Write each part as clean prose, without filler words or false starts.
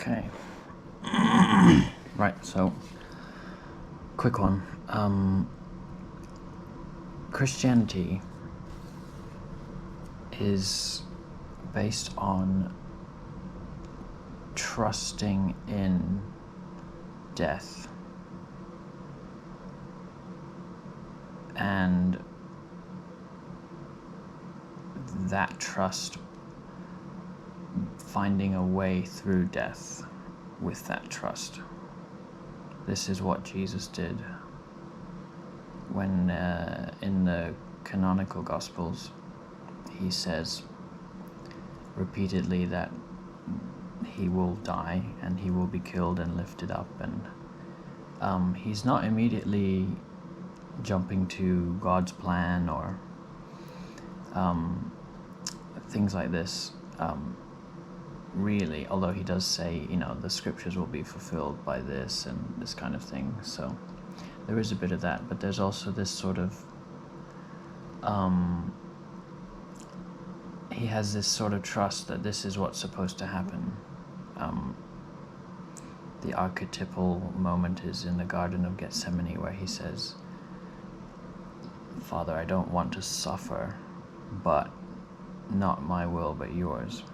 Okay. Right, so, quick one. Christianity is based on trusting in death and that trust finding a way through death with that trust. This is what Jesus did when in the canonical Gospels he says repeatedly that he will die and he will be killed and lifted up, and he's not immediately jumping to God's plan or things like this, really, although he does say, the scriptures will be fulfilled by this and this kind of thing. So there is a bit of that, but there's also this sort of he has this sort of trust that this is what's supposed to happen. The archetypal moment is in the Garden of Gethsemane, where he says, "Father, I don't want to suffer, but not my will but yours."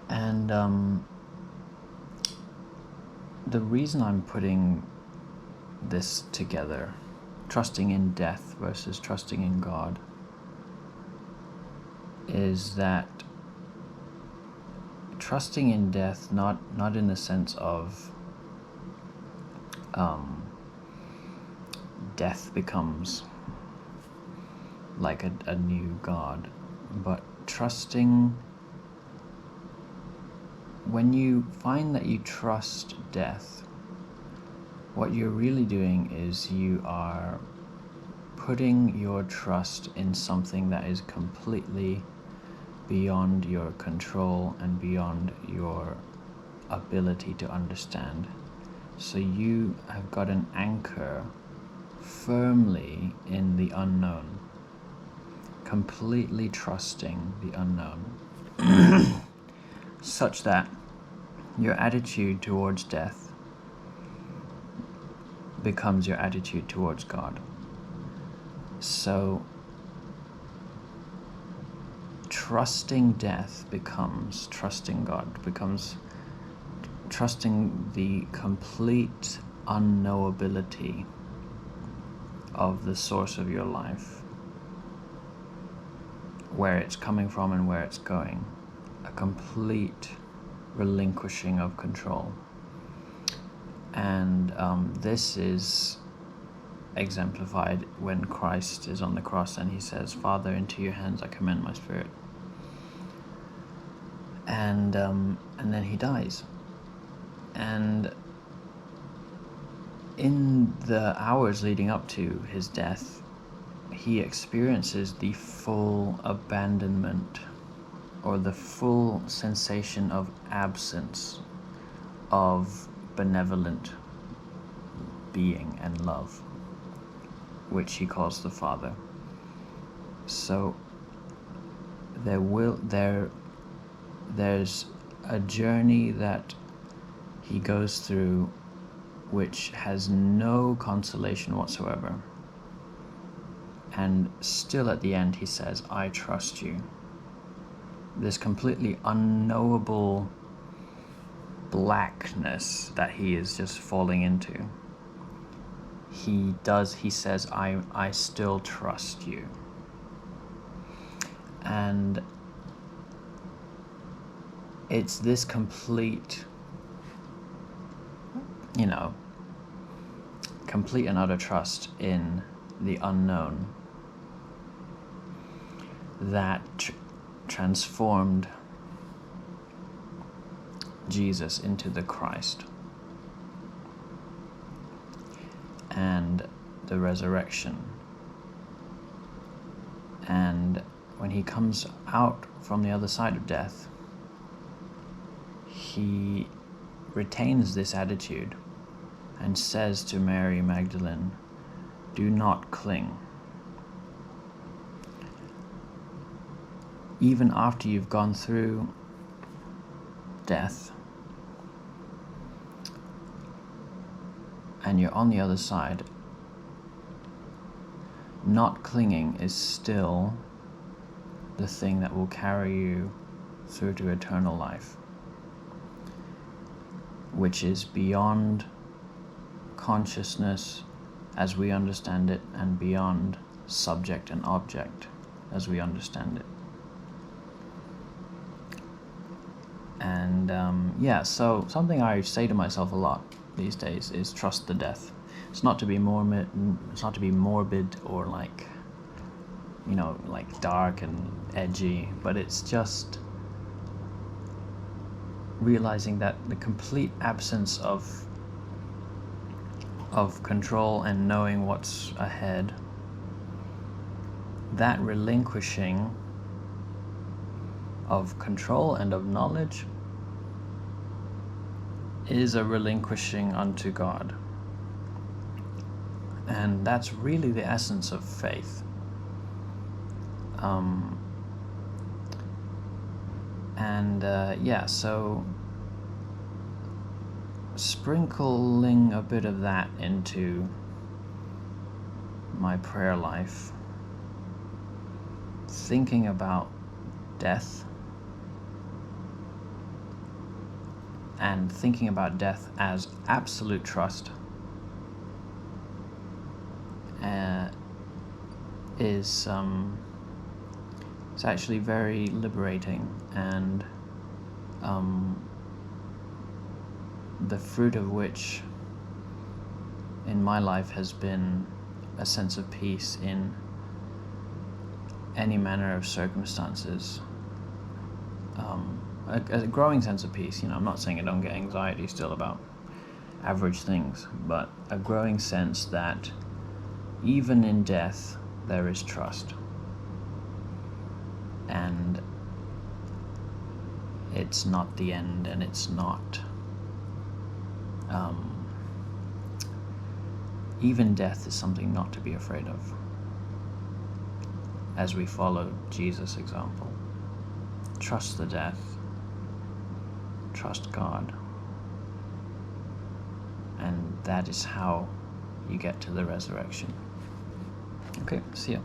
And the reason I'm putting this together, trusting in death versus trusting in God, is that trusting in death, not in the sense of death becomes like a new God, but trusting, when you find that you trust death, what you're really doing is you are putting your trust in something that is completely beyond your control and beyond your ability to understand. So you have got an anchor firmly in the unknown, completely trusting the unknown, such that your attitude towards death becomes your attitude towards God. So trusting death becomes trusting God, becomes trusting the complete unknowability of the source of your life, where it's coming from and where it's going, a complete relinquishing of control. And this is exemplified when Christ is on the cross and he says, "Father, into your hands I commend my spirit." And then he dies. And in the hours leading up to his death, he experiences the full abandonment, or the full sensation of absence of benevolent being and love, which he calls the Father. So there's a journey that he goes through which has no consolation whatsoever, and still at the end he says, "I trust you." This completely unknowable blackness that he is just falling into, he says, I still trust you. And it's this complete, complete and utter trust in the unknown that transformed Jesus into the Christ and the resurrection. And when he comes out from the other side of death, he retains this attitude and says to Mary Magdalene, "Do not cling." Even after you've gone through death, and you're on the other side, not clinging is still the thing that will carry you through to eternal life, which is beyond consciousness as we understand it and beyond subject and object as we understand it. And so something I say to myself a lot these days is trust the death. It's not to be morbid or like dark and edgy, but it's just realizing that the complete absence of control and knowing what's ahead, that relinquishing of control and of knowledge is a relinquishing unto God. And that's really the essence of faith. So sprinkling a bit of that into my prayer life, thinking about death, and thinking about death as absolute trust is it's actually very liberating, and the fruit of which in my life has been a sense of peace in any manner of circumstances. A growing sense of peace. I'm not saying I don't get anxiety still about average things, but a growing sense that even in death there is trust, and it's not the end, and it's not even death is something not to be afraid of, as we follow Jesus' example. Trust the death, trust God, and that is how you get to the resurrection. Okay, see ya.